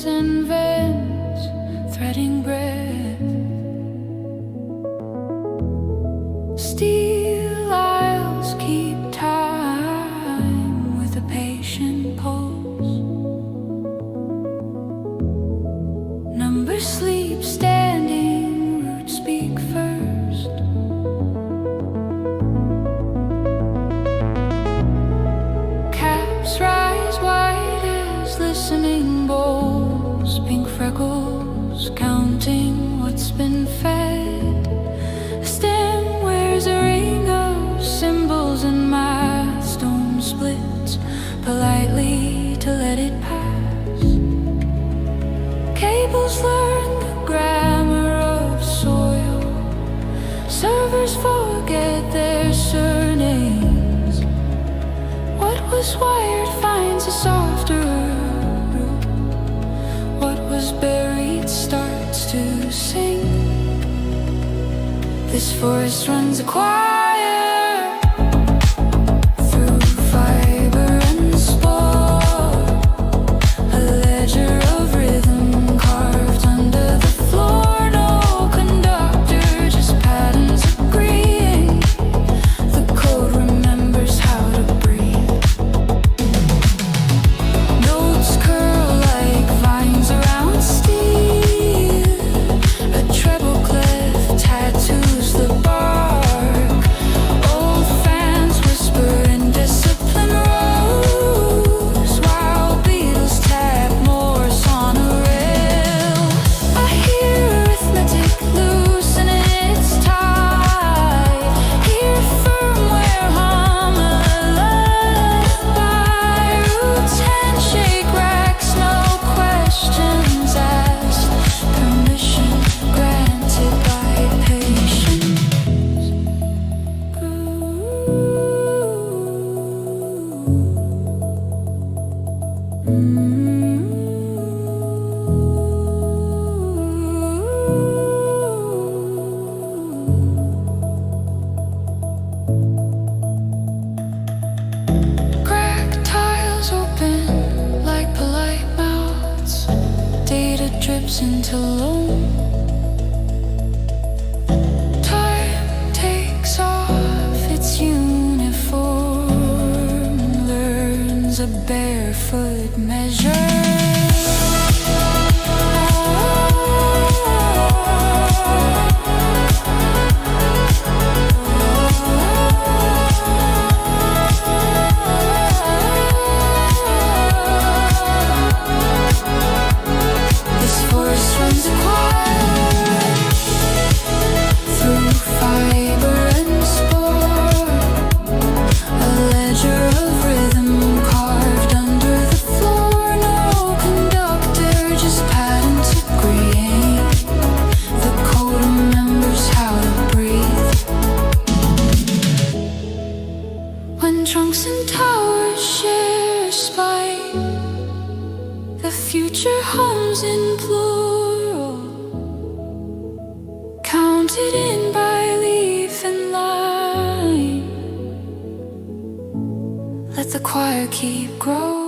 notes and veins, threading breath. Steel aisles keep time with a patient pulse. Numbers sleep standing, roots speak first. Caps rise wide as listening bowls, pink freckles counting what's been fed. A stem wears a ring of symbols and math. Stone splits politely to let it pass. Cables learn the grammar of soil. Servers forget their surnames. What was wired finds a softer root. What was buried starts to sing. This forest runs a choir through fiber and spore. A ledger of rhythm carved under the floor. No conductor, just patterns agreeing. The code remembers how to breathe. Notes curl like vines around steel. A treble clef tattoos the bark. Old fans whisper in discipline rows, while beetles tap Morse on a rail. I hear arithmetic loosen its tie. Hear firmware hum a lullaby. Roots handshake racks, no questions asked. Permission granted by patience. Cracked tiles open like polite mouths. Data drips into loam. Time takes off its uniform, learns a barefoot measure. This forest runs a choir through fiber and spore. A ledger of rhythm carved under the floor. No conductor, just patterns agreeing. The code remembers how to breathe. When trunks and towers share a spine, the future hums in plural, counted in by leaf and line. Let the choir keep growing.